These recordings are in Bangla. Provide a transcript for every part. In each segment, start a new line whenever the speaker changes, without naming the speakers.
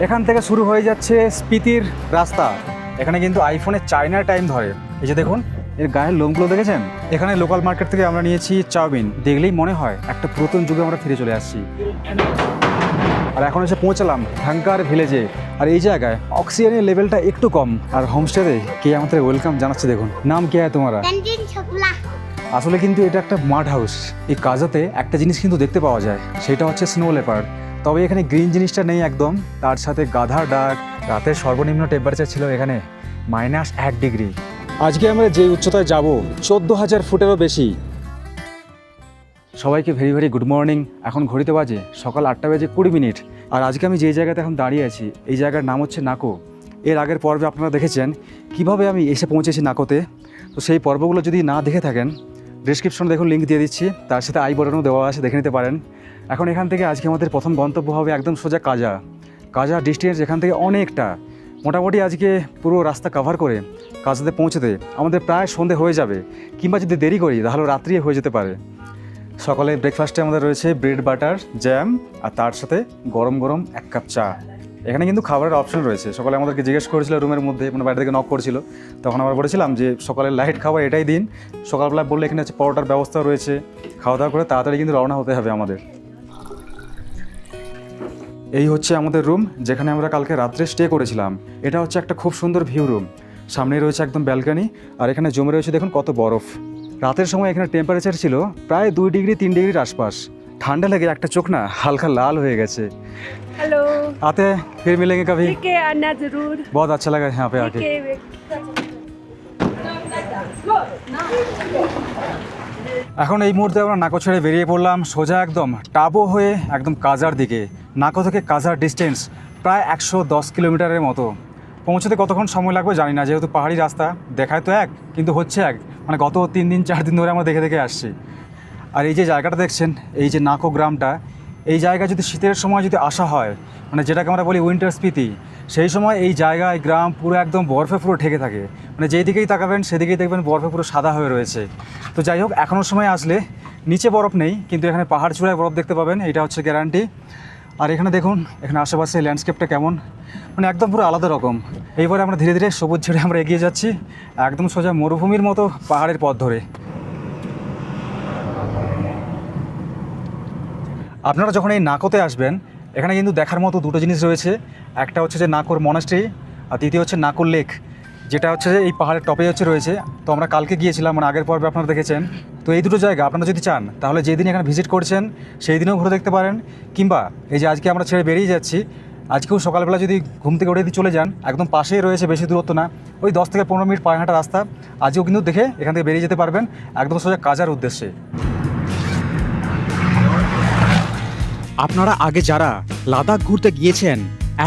এখান থেকে শুরু হয়ে যাচ্ছে স্পিতির রাস্তা। এখানে কিন্তু আইফোনের চায়নার টাইম ধরে। এই যে দেখুন এর গায়ের লোমগুলো দেখেছেন। এখানে লোকাল মার্কেট থেকে আমরা নিয়েছি চাউমিন। দেখলেই মনে হয় একটা পুরাতন যুগে আমরা ফিরে চলে আসছি। আর এখন এসে পৌঁছালাম ঢাঙ্কার ভিলেজে। আর এই জায়গায় অক্সিজেনের লেভেলটা একটু কম। আর হোমস্টেতে কে আমাদের ওয়েলকাম জানাচ্ছে দেখুন। নাম কে হয় তোমারা? আসলে কিন্তু এটা একটা মাড হাউস। এই কাজাতে একটা জিনিস কিন্তু দেখতে পাওয়া যায়, সেটা হচ্ছে স্নো লেপার্ড। তবে এখানে গ্রিন জিনিসটা নেই একদম। তার সাথে গাধার ডাক। রাতের সর্বনিম্ন টেম্পারেচার ছিল এখানে -1 ডিগ্রি। আজকে আমরা যে উচ্চতায় যাব 14,000 ফুটেরও বেশি। সবাইকে ভেরি ভেরি গুড মর্নিং। এখন ঘড়িতে বাজে সকাল 8:20। আর আজকে আমি যে জায়গাতে এখন দাঁড়িয়ে আছি এই জায়গার নাম হচ্ছে নাকো। এর আগের পর্বে আপনারা দেখেছেন কিভাবে আমি এসে পৌঁছেছি নাকোতে। তো সেই পর্বগুলো যদি না দেখে থাকেন ডিসক্রিপশনে দেখুন লিঙ্ক দিয়ে দিচ্ছি, তার সাথে আই বাটনও দেওয়া আছে, দেখে নিতে পারেন। এখন এখান থেকে আজকে আমাদের প্রথম গন্তব্য হবে একদম সোজা কাজা ডিস্টেন্স এখান থেকে অনেকটা। মোটামুটি আজকে পুরো রাস্তা কভার করে কাজাতে পৌঁছতে আমাদের প্রায় সন্ধে হয়ে যাবে, কিংবা যদি দেরি করি তাহলে রাত্রি হয়ে যেতে পারে। সকালে ব্রেকফাস্টে আমাদের রয়েছে ব্রেড বাটার জ্যাম আর তার সাথে গরম গরম 1 কাপ চা। এখানে কিন্তু খাবারের অপশন রয়েছে। সকালে আমাদেরকে জিজ্ঞেস করেছিল রুমের মধ্যে, মানে বাইরে থেকে নক করেছিল, তখন আমরা বলেছিলাম যে সকালের লাইট খাবার এটাই দিন। সকালবেলা বললে এখানে হচ্ছে পরোটার ব্যবস্থা রয়েছে। খাওয়া দাওয়া করে তাড়াতাড়ি কিন্তু রওনা হতে হবে আমাদের। এই হচ্ছে আমাদের রুম, যেখানে আমরা কালকে রাত্রে স্টে করেছিলাম। এটা হচ্ছে একটা খুব সুন্দর ভিউ রুম। সামনে রয়েছে একদম ব্যালকনি, আর এখানে জমে রয়েছে দেখুন কত বরফ। রাতের সময় এখানে টেম্পারেচার ছিল প্রায় 2 ডিগ্রি 3 ডিগ্রির আশপাশ। ঠান্ডা লেগে একটা চোখ না হালকা লাল হয়ে গেছে।
हेलो,
आते हैं फिर मिलेंगे कभी।
ठीक है, आना जरूर।
बहुत अच्छा लगा यहाँ पे आके। এখন এই মুহূর্তে আমরা নাকো ছেড়ে বেরিয়ে পড়লাম সোজা একদম টাবো হয়ে একদম কাজার দিকে। নাকো থেকে কাজার ডিস্টেন্স প্রায় 110 কিলোমিটারের মতো। পৌঁছতে কতক্ষণ সময় লাগবে জানি না, যেহেতু পাহাড়ি রাস্তা। দেখায় তো এক, কিন্তু হচ্ছে এক। মানে গত 3 দিন 4 দিন ধরে আমরা দেখে দেখে আসছি। আর এই যে জায়গাটা দেখছেন, এই যে নাকো গ্রামটা, এই জায়গায় যদি শীতের সময় যদি আসা হয়, মানে যেটাকে আমরা বলি উইন্টার স্পিতি, সেই সময় এই জায়গায় গ্রাম পুরো একদম বরফে পুরো ঢেকে থাকে। মানে যেই দিকেই তাকাবেন সেদিকেই দেখবেন বরফে পুরো সাদা হয়ে রয়েছে। তো যাই হোক, এখনও সময় আসলে নিচে বরফ নেই, কিন্তু এখানে পাহাড় চূড়ায় বরফ দেখতে পাবেন, এটা হচ্ছে গ্যারান্টি। আর এখানে দেখুন এখানে আশেপাশে ল্যান্ডস্কেপটা কেমন, মানে একদম পুরো আলাদা রকম। এইবারে আমরা ধীরে ধীরে সবুজ ছেড়ে আমরা এগিয়ে যাচ্ছি একদম সোজা মরুভূমির মতো পাহাড়ের পথ ধরে। আপনারা যখন এই নাকোতে আসবেন, এখানে কিন্তু দেখার মতো দুটো জিনিস রয়েছে। একটা হচ্ছে যে নাকোর মনাস্ট্রি, আর দ্বিতীয় হচ্ছে নাকোর লেক, যেটা হচ্ছে যে এই পাহাড়ের টপে হচ্ছে রয়েছে। তো আমরা কালকে গিয়েছিলাম, মানে আগের পর্বে আপনারা দেখেছেন। তো এই দুটো জায়গা আপনারা যদি চান তাহলে যেদিন এখানে ভিজিট করছেন সেই দিনেও ঘুরে দেখতে পারেন, কিংবা এই যে আজকে আমরা ছেড়ে বেরিয়ে যাচ্ছি, আজকেও সকালবেলা যদি ঘুম থেকে উঠে চলে যান, একদম পাশেই রয়েছে, বেশি দূরত্ব না, ওই 10 থেকে 15 মিনিট পায়ে হাঁটা রাস্তা। আজকেও কিন্তু দেখে এখান থেকে বেরিয়ে যেতে পারবেন একদম সোজা কাজার উদ্দেশ্যে। আপনারা আগে যারা লাদাখ ঘুরতে গিয়েছেন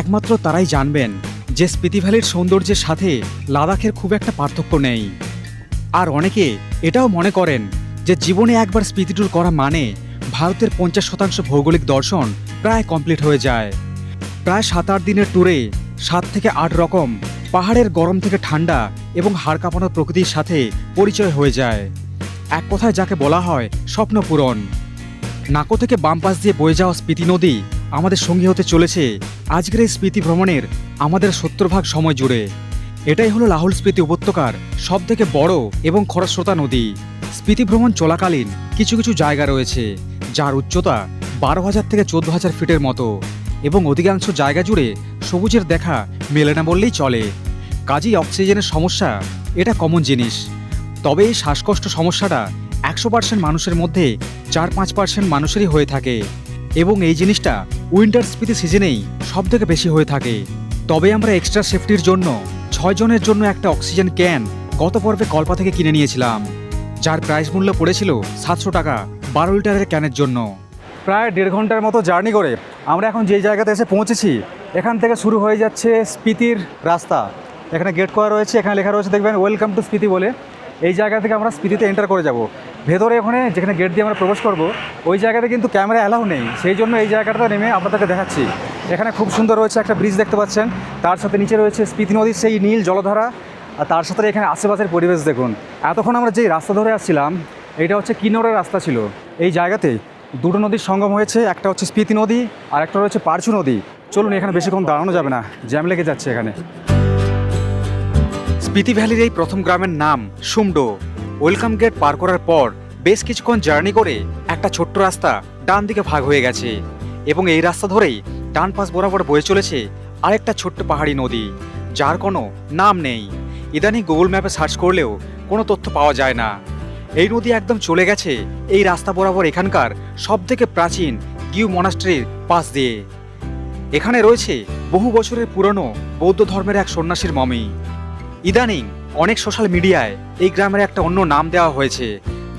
একমাত্র তারাই জানবেন যে স্পিতি ভ্যালির সৌন্দর্যের সাথে লাদাখের খুব একটা পার্থক্য নেই। আর অনেকে এটাও মনে করেন যে জীবনে একবার স্পিতি ট্যুর করা মানে ভারতের 50% ভৌগোলিক দর্শন প্রায় কমপ্লিট হয়ে যায়। প্রায় 7-8 দিনের ট্যুরে 7 থেকে 8 রকম পাহাড়ের গরম থেকে ঠান্ডা এবং হাড় কাঁপানো প্রকৃতির সাথে পরিচয় হয়ে যায়। এক কথায় যাকে বলা হয় স্বপ্ন পূরণ। নাকো থেকে বাম পাশ দিয়ে বয়ে যাওয়া স্পিতি নদী আমাদের সঙ্গী হতে চলেছে আজকের এই স্পিতি ভ্রমণের আমাদের 70% সময় জুড়ে। এটাই হলো লাহুল স্পিতি উপত্যকার সবথেকে বড় এবং খরস্রোতা নদী। স্পিতি ভ্রমণ চলাকালীন কিছু কিছু জায়গা রয়েছে যার উচ্চতা 12,000 থেকে 14,000 ফিটের মতো, এবং অধিকাংশ জায়গা জুড়ে সবুজের দেখা মেলে না বললেই চলে। কাজেই অক্সিজেনের সমস্যা এটা কমন জিনিস। তবে এই শ্বাসকষ্ট সমস্যাটা 100% মানুষের মধ্যে 4-5% মানুষেরই হয়ে থাকে, এবং এই জিনিসটা উইন্টার স্পিতি সিজনেই সবথেকে বেশি হয়ে থাকে। তবে আমরা এক্সট্রা সেফটির জন্য 6 জনের জন্য একটা অক্সিজেন ক্যান গত পর্বে কল্পা থেকে কিনে নিয়েছিলাম, যার প্রাইস মূল্য পড়েছিল 700 টাকা 12 লিটারের ক্যানের জন্য। প্রায় 1.5 ঘন্টার মতো জার্নি করে আমরা এখন যে জায়গাতে এসে পৌঁছেছি, এখান থেকে শুরু হয়ে যাচ্ছে স্পিতির রাস্তা। এখানে গেট করা রয়েছে, এখানে লেখা রয়েছে দেখবেন ওয়েলকাম টু স্পিতি বলে। এই জায়গা থেকে আমরা স্পিতিতে এন্টার করে যাব। ভেতরে ওখানে যেখানে গেট দিয়ে আমরা প্রবেশ করব ওই জায়গাতে কিন্তু ক্যামেরা অ্যালাউ নেই, সেই জন্য এই জায়গাটা নেমে আপনাদেরকে দেখাচ্ছি। এখানে খুব সুন্দর রয়েছে একটা ব্রিজ দেখতে পাচ্ছেন, তার সাথে নিচে রয়েছে স্পিতি নদীর সেই নীল জলধারা, আর তার সাথে এখানে আশেপাশের পরিবেশ দেখুন। এতক্ষণ আমরা যেই রাস্তা ধরে আসছিলাম এইটা হচ্ছে কিন্নরের রাস্তা ছিল। এই জায়গাতে দুটো নদীর সঙ্গম হয়েছে, একটা হচ্ছে স্পিতি নদী আর একটা রয়েছে পারছু নদী।
চলুন, এখানে বেশিক্ষণ দাঁড়ানো যাবে না, জ্যাম লেগে যাচ্ছে এখানে।
স্পিতি ভ্যালির এই প্রথম গ্রামের নাম সুমডো। ওয়েলকাম গেট পার করার পর বেশ কিছুক্ষণ জার্নি করে একটা ছোট্ট রাস্তা ডান দিকে ভাগ হয়ে গেছে এবং এই রাস্তা ধরেই ডান পাশ বরাবর বয়ে চলেছে আরেকটা ছোট্ট পাহাড়ি নদী, যার কোনো নাম নেই। ইদানিং গুগল ম্যাপে সার্চ করলেও কোনো তথ্য পাওয়া যায় না। এই নদী একদম চলে গেছে এই রাস্তা বরাবর এখানকার সবথেকে প্রাচীন গিউ মনাস্ট্রির পাশ দিয়ে। এখানে রয়েছে বহু বছরের পুরনো বৌদ্ধ ধর্মের এক সন্ন্যাসীর মমি। ইদানিং অনেক সোশ্যাল মিডিয়ায় এই গ্রামের একটা অন্য নাম দেওয়া হয়েছে,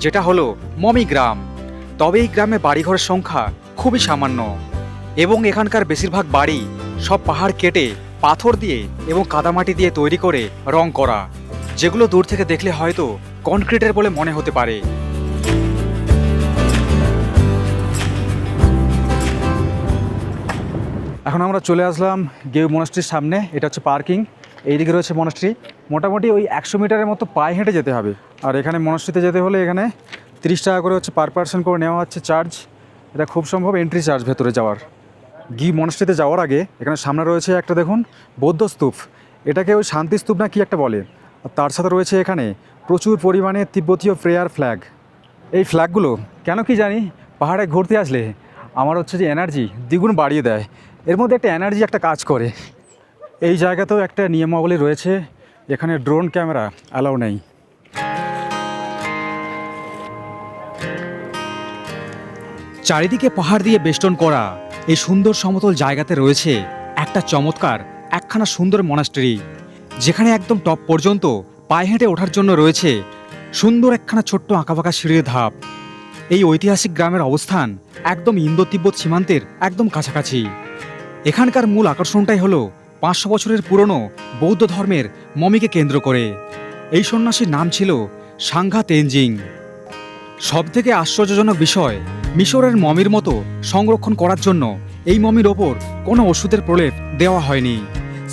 যেটা হলো মমি গ্রাম। তবে এই গ্রামে বাড়িঘরের সংখ্যা খুবই সামান্য এবং এখানকার বেশিরভাগ বাড়ি সব পাহাড় কেটে পাথর দিয়ে এবং কাদামাটি দিয়ে তৈরি করে রং করা, যেগুলো দূর থেকে দেখলে হয়তো কনক্রিটের বলে মনে হতে পারে।
এখন আমরা চলে আসলাম গেউ মনাস্ট্রির সামনে। এটা হচ্ছে পার্কিং, এইদিকে রয়েছে মনাস্ট্রি। মোটামুটি ওই 100 মিটারের মতো পায়ে হেঁটে যেতে হবে। আর এখানে মনাস্ট্রিতে যেতে হলে এখানে 30 টাকা করে হচ্ছে পার পার্সন করে নেওয়া হচ্ছে চার্জ। এটা খুব সম্ভব এন্ট্রি চার্জ ভেতরে যাওয়ার। গি মনাস্ট্রিতে যাওয়ার আগে এখানে সামনে রয়েছে একটা দেখুন বৌদ্ধ স্তূপ, এটাকে ওই শান্তি স্তূপ না কি একটা বলে। আর তার সাথে রয়েছে এখানে প্রচুর পরিমাণে তিব্বতীয় প্রেয়ার ফ্ল্যাগ। এই ফ্ল্যাগগুলো কেন কি জানি পাহাড়ে ঘুরতে আসলে আমার হচ্ছে যে এনার্জি দ্বিগুণ বাড়িয়ে দেয়। এর মধ্যে একটা এনার্জি একটা কাজ করে। এই জায়গাতেও একটা নিয়মাবলী রয়েছে, এখানে ড্রোন ক্যামেরা অ্যালাউ নেই।
চারিদিকে পাহাড় দিয়ে বেষ্টন করা এই সুন্দর সমতল জায়গাতে রয়েছে একটা চমৎকার একখানা সুন্দর মনাস্ট্রি, যেখানে একদম টপ পর্যন্ত পায়ে হেঁটে ওঠার জন্য রয়েছে সুন্দর একখানা ছোট্ট আঁকাবাঁকা সিঁড়ির ধাপ। এই ঐতিহাসিক গ্রামের অবস্থান একদম ইন্দো তিব্বত সীমান্তের একদম কাছাকাছি। এখানকার মূল আকর্ষণটাই হলো 500 বছরের পুরনো বৌদ্ধ ধর্মের মমিকে কেন্দ্র করে। এই সন্ন্যাসীর নাম ছিল সাংঘা তেনজিং। সবথেকে আশ্চর্যজনক বিষয়, মিশরের মমির মতো সংরক্ষণ করার জন্য এই মমির ওপর কোনো ওষুধের প্রলেপ দেওয়া হয়নি।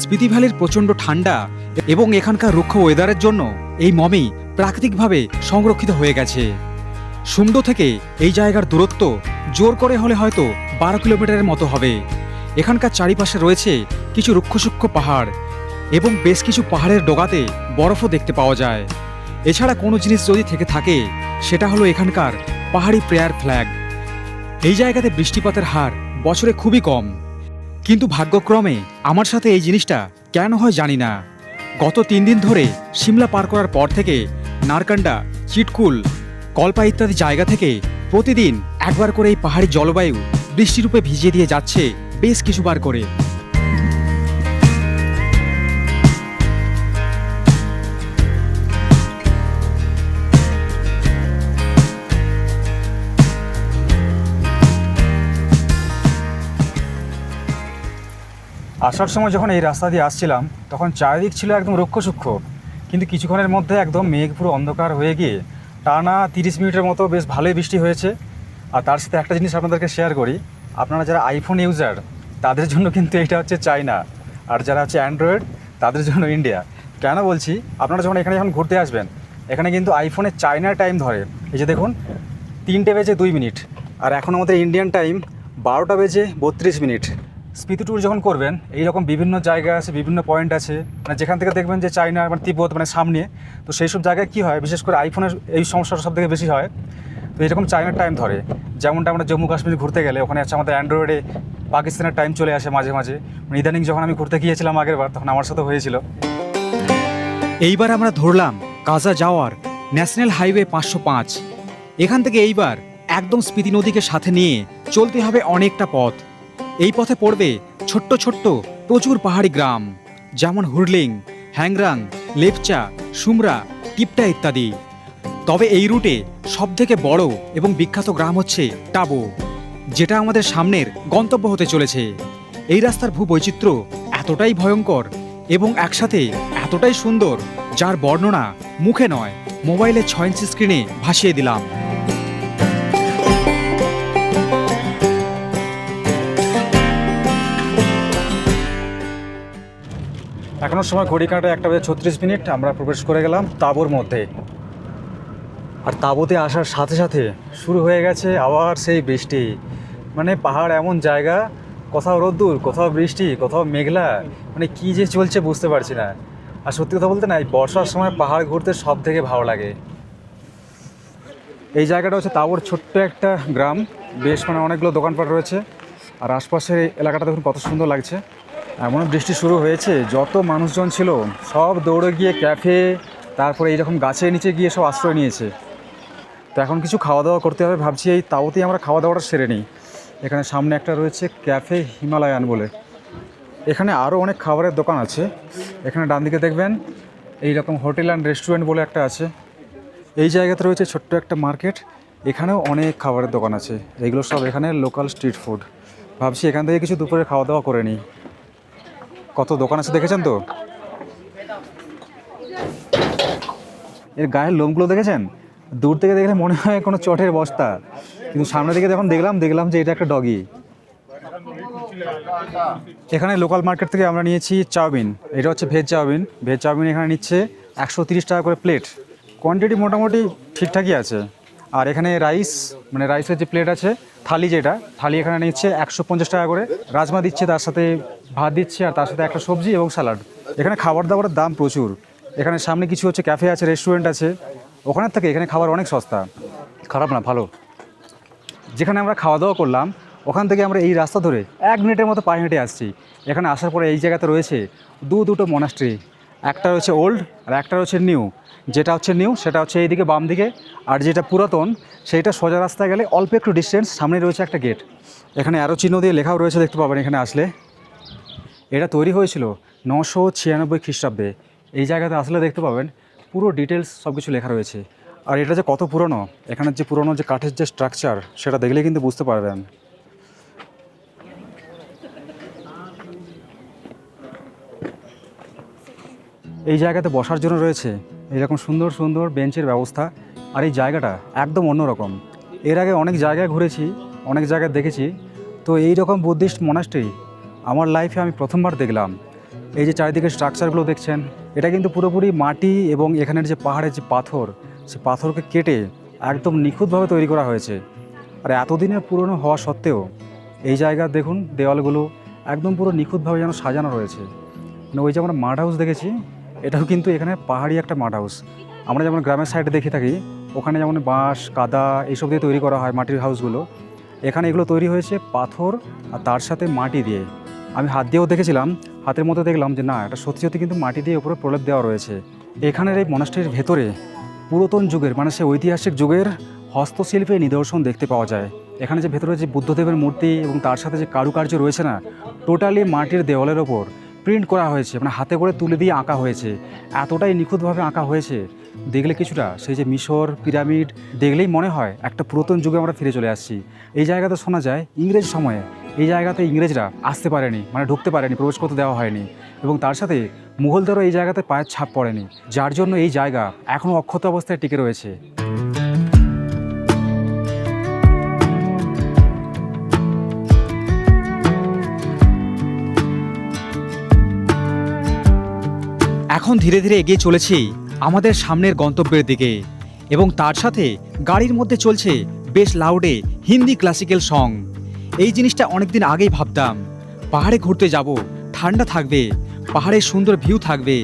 স্পিতি ভ্যালির প্রচণ্ড ঠান্ডা এবং এখানকার রুক্ষ ওয়েদারের জন্য এই মমি প্রাকৃতিকভাবে সংরক্ষিত হয়ে গেছে। সুমডো থেকে এই জায়গার দূরত্ব জোর করে হলে হয়তো 12 কিলোমিটারের মতো হবে। এখানকার চারিপাশে রয়েছে কিছু রুক্ষসূক্ষ্ম পাহাড় এবং বেশ কিছু পাহাড়ের ডগাতে বরফও দেখতে পাওয়া যায়। এছাড়া কোনো জিনিস যদি থেকে থাকে সেটা হলো এখানকার পাহাড়ি প্রেয়ার ফ্ল্যাগ। এই জায়গাতে বৃষ্টিপাতের হার বছরে খুবই কম, কিন্তু ভাগ্যক্রমে আমার সাথে এই জিনিসটা কেন হয় জানি না। গত 3 দিন ধরে সিমলা পার করার পর থেকে নারকান্ডা, চিটকুল, কল্পা ইত্যাদি জায়গা থেকে প্রতিদিন একবার করে এই পাহাড়ি জলবায়ু বৃষ্টিরূপে ভিজিয়ে দিয়ে যাচ্ছে বেশ কিছুবার করে।
আসার সময় যখন এই রাস্তা দিয়ে আসছিলাম তখন চারিদিক ছিল একদম রুক্ষসূক্ষ্ম, কিন্তু কিছুক্ষণের মধ্যে একদম মেঘ পুরো অন্ধকার হয়ে গিয়ে টানা 30 মিনিটের মতো বেশ ভালোই বৃষ্টি হয়েছে। আর তার সাথে একটা জিনিস আপনাদেরকে শেয়ার করি, আপনারা যারা আইফোন ইউজার তাদের জন্য কিন্তু এটা হচ্ছে চায়না, আর যারা হচ্ছে অ্যান্ড্রয়েড তাদের জন্য ইন্ডিয়া। কেন বলছি, আপনারা যখন এখানে যখন ঘুরতে আসবেন এখানে কিন্তু আইফোনে চায়নার টাইম ধরে। এই যে দেখুন 3টে বেজে 2 মিনিট, আর এখন আমাদের ইন্ডিয়ান টাইম 12টা বেজে 32 মিনিট। স্পিতি ট্যুর যখন করবেন এইরকম বিভিন্ন জায়গা আছে, বিভিন্ন পয়েন্ট আছে, মানে যেখান থেকে দেখবেন যে চায়না মানে তিব্বত মানে সামনে, তো সেই সব জায়গায় কী হয়, বিশেষ করে আইফোনের এই সমস্যাটা সব থেকে বেশি হয়। তো এরকম চায়নার টাইম ধরে, যেমনটা আমরা জম্মু কাশ্মীর ঘুরতে গেলে ওখানে আছে আমাদের অ্যান্ড্রয়েডে পাকিস্তানের টাইম চলে আসে মাঝে মাঝে। মানে ইদানিং যখন আমি ঘুরতে গিয়েছিলাম আগের বার তখন আমার সাথে হয়েছিল।
এইবার আমরা ধরলাম কাজা যাওয়ার ন্যাশনাল হাইওয়ে 505। এখান থেকে এইবার একদম স্পিতি নদীকে সাথে নিয়ে চলতে হবে অনেকটা পথ। এই পথে পড়বে ছোট্ট ছোট্ট প্রচুর পাহাড়ি গ্রাম, যেমন হুরলিং, হ্যাংরাং, লেপচা, সুমরা, টিপটা ইত্যাদি। তবে এই রুটে সবথেকে বড় এবং বিখ্যাত গ্রাম হচ্ছে টাবো, যেটা আমাদের সামনের গন্তব্য হতে চলেছে। এই রাস্তার ভূবৈচিত্র্য এতটাই ভয়ঙ্কর এবং একসাথে এতটাই সুন্দর, যার বর্ণনা মুখে নয় মোবাইলের 6 ইঞ্চি স্ক্রিনে ভাসিয়ে দিলাম।
এখনও সময় ঘড়ি কাঁটা 1টা বেজে 36 মিনিট। আমরা প্রবেশ করে গেলাম তাঁবুর মধ্যে, আর তাঁবুতে আসার সাথে সাথে শুরু হয়ে গেছে আবার সেই বৃষ্টি। মানে পাহাড় এমন জায়গা কোথাও রোদ্দুর, কোথাও বৃষ্টি, কোথাও মেঘলা, মানে কী যে চলছে বুঝতে পারছি না। আর সত্যি কথা বলতে না, এই বর্ষার সময় পাহাড় ঘুরতে সব থেকে ভালো লাগে। এই জায়গাটা হচ্ছে তাবর, ছোট্ট একটা গ্রাম, বেশ মানে অনেকগুলো দোকানপাট রয়েছে। আর আশপাশের এলাকাটা দেখুন কত সুন্দর লাগছে। এমন বৃষ্টি শুরু হয়েছে, যত মানুষজন ছিল সব দৌড়ে গিয়ে ক্যাফে, তারপরে এইরকম গাছের নিচে গিয়ে সব আশ্রয় নিয়েছে। তো এখন কিছু খাওয়া দাওয়া করতে হবে, ভাবছি এই তাওতেই আমরা খাওয়া দাওয়াটা সেরে নিই। এখানে সামনে একটা রয়েছে ক্যাফে হিমালয়ান বলে। এখানে আরও অনেক খাবারের দোকান আছে। এখানে ডান দিকে দেখবেন এইরকম হোটেল অ্যান্ড রেস্টুরেন্ট বলে একটা আছে। এই জায়গাতে রয়েছে ছোট্ট একটা মার্কেট, এখানেও অনেক খাবারের দোকান আছে। এগুলো সব এখানে লোকাল স্ট্রিট ফুড। ভাবছি এখান থেকে কিছু দুপুরে খাওয়া দাওয়া করে নিই। কত দোকান আছে দেখেছেন তো? এর গায়ের লোমগুলো দেখেছেন? দূর থেকে দেখলে মনে হয় কোনো চটের বস্তা, কিন্তু সামনে থেকে যখন দেখলাম যে এটা একটা ডগি। এখানে লোকাল মার্কেট থেকে আমরা নিয়েছি চাউমিন। এটা হচ্ছে ভেজ চাউমিন। ভেজ চাউমিন এখানে নিচ্ছে 130 টাকা করে প্লেট। কোয়ান্টিটি মোটামুটি ঠিকঠাকই আছে। আর এখানে রাইস, মানে রাইসের যে প্লেট আছে, থালি যেটা, থালি এখানে নিচ্ছে 150 টাকা করে। রাজমা দিচ্ছে, তার সাথে ভাত দিচ্ছে, আর তার সাথে একটা সবজি এবং স্যালাড। এখানে খাবার দাবারের দাম প্রচুর। এখানে সামনে কিছু হচ্ছে ক্যাফে আছে, রেস্টুরেন্ট আছে। ওখানের থেকে এখানে খাবার অনেক সস্তা, খারাপ না, ভালো। যেখানে আমরা খাওয়া দাওয়া করলাম ওখান থেকে আমরা এই রাস্তা ধরে 1 মিনিটের মতো পায়ে হেঁটে আসছি। এখানে আসার পরে এই জায়গাতে রয়েছে দুটো মনাস্ট্রি। একটা রয়েছে ওল্ড আর একটা রয়েছে নিউ। যেটা হচ্ছে নিউ সেটা হচ্ছে এইদিকে বাম দিকে, আর যেটা পুরাতন সেইটা সোজা রাস্তায় গেলে অল্প একটু ডিস্টেন্স সামনে রয়েছে একটা গেট। এখানে আরও চিহ্ন দিয়ে লেখাও রয়েছে, দেখতে পাবেন এখানে আসলে। এটা তৈরি হয়েছিল 996 খ্রিস্টাব্দে। এই জায়গাতে আসলে দেখতে পাবেন পুরো ডিটেলস সব কিছু লেখা রয়েছে। আর এটা যে কত পুরনো, এখানের যে পুরনো যে কাঠের যে স্ট্রাকচার, সেটা দেখলে কিন্তু বুঝতে পারবেন। এই জায়গাতে বসার জন্য রয়েছে এরকম সুন্দর সুন্দর বেঞ্চের ব্যবস্থা। আর এই জায়গাটা একদম অন্যরকম। এর আগে অনেক জায়গায় ঘুরেছি, অনেক জায়গায় দেখেছি, তো এই রকম বুদ্ধিস্ট মনাস্ট্রি আমার লাইফে আমি প্রথমবার দেখলাম। এই যে চারিদিকে স্ট্রাকচারগুলো দেখছেন, এটা কিন্তু পুরোপুরি মাটি এবং এখানের যে পাহাড়ের যে পাথর, সে পাথরকে কেটে একদম নিখুঁতভাবে তৈরি করা হয়েছে। আর এতদিনের পুরনো হওয়া সত্ত্বেও এই জায়গার দেখুন দেওয়ালগুলো একদম পুরো নিখুঁতভাবে যেন সাজানো রয়েছে। মানে ওই যে আমরা মাড হাউস দেখেছি, এটাও কিন্তু এখানে পাহাড়ি একটা মাড হাউস। আমরা যেমন গ্রামের সাইডে দেখে থাকি, ওখানে যেমন বাঁশ কাদা এইসব দিয়ে তৈরি করা হয় মাটির হাউসগুলো, এখানে এগুলো তৈরি হয়েছে পাথর আর তার সাথে মাটি দিয়ে। আমি হাত দিয়েও দেখেছিলাম, হাতের মধ্যে দেখলাম যে না, এটা সত্যি সত্যি কিন্তু মাটি দিয়ে উপরে প্রলেপ দেওয়া রয়েছে। এখানের এই মনাস্ট্রির ভেতরে পুরাতন যুগের, মানে সে ঐতিহাসিক যুগের হস্তশিল্পের নিদর্শন দেখতে পাওয়া যায়। এখানে যে ভেতরে যে বুদ্ধদেবের মূর্তি এবং তার সাথে যে কারুকার্য রয়েছে না, টোটালি মাটির দেওয়ালের ওপর প্রিন্ট করা হয়েছে, মানে হাতে করে তুলে দিয়ে আঁকা হয়েছে। এতটাই নিখুঁতভাবে আঁকা হয়েছে, দেখলে কিছুটা সেই যে মিশর পিরামিড দেখলেই মনে হয় একটা পুরাতন যুগে আমরা ফিরে চলে আসছি। এই জায়গাতে শোনা যায় ইংরেজ সময়ে এই জায়গাতে ইংরেজরা আসতে পারেনি, মানে ঢুকতে পারেনি, প্রবেশ করতে দেওয়া হয়নি, এবং তার সাথে মুঘলদেরও এই জায়গাতে পায়ের ছাপ পড়েনি, যার জন্য এই জায়গা এখনও অক্ষত অবস্থায় টিকে রয়েছে।
এখন ধীরে ধীরে এগিয়ে চলেছি আমাদের সামনের গন্তব্যের দিকে, এবং তার সাথে গাড়ির মধ্যে চলছে বেশ লাউডে হিন্দি ক্লাসিক্যাল সং। এই জিনিসটা অনেকদিন আগেই ভাবতাম, পাহাড়ে ঘুরতে যাব, ঠান্ডা থাকবে, পাহাড়ের সুন্দর ভিউ থাকবে,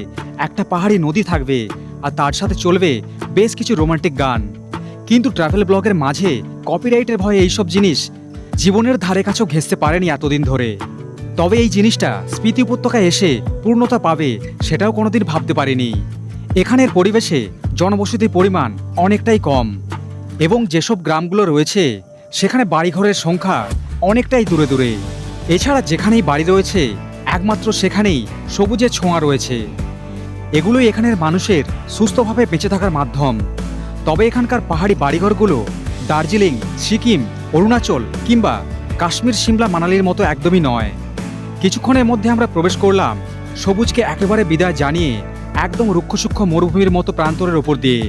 একটা পাহাড়ি নদী থাকবে, আর তার সাথে চলবে বেশ কিছু রোমান্টিক গান। কিন্তু ট্রাভেল ব্লগের মাঝে কপিরাইটের ভয়ে এইসব জিনিস জীবনের ধারে কাছেও ঘেঁষতে পারেনি এতদিন ধরে। তবে এই জিনিসটা স্পিতি উপত্যকায় এসে পূর্ণতা পাবে সেটাও কোনোদিন ভাবতে পারিনি। এখানের পরিবেশে জনবসতির পরিমাণ অনেকটাই কম, এবং যেসব গ্রামগুলো রয়েছে সেখানে বাড়িঘরের সংখ্যা অনেকটাই দূরে দূরে। এছাড়া যেখানেই বাড়ি রয়েছে একমাত্র সেখানেই সবুজের ছোঁয়া রয়েছে। এগুলোই এখানের মানুষের সুস্থভাবে বেঁচে থাকার মাধ্যম। তবে এখানকার পাহাড়ি বাড়িঘরগুলো দার্জিলিং, সিকিম, অরুণাচল কিংবা কাশ্মীর, সিমলা, মানালির মতো একদমই নয়। কিছুক্ষণের মধ্যে আমরা প্রবেশ করলাম সবুজকে একেবারে বিদায় জানিয়ে একদম রুক্ষসূক্ষ্ম মরুভূমির মতো প্রান্তরের ওপর দিয়ে,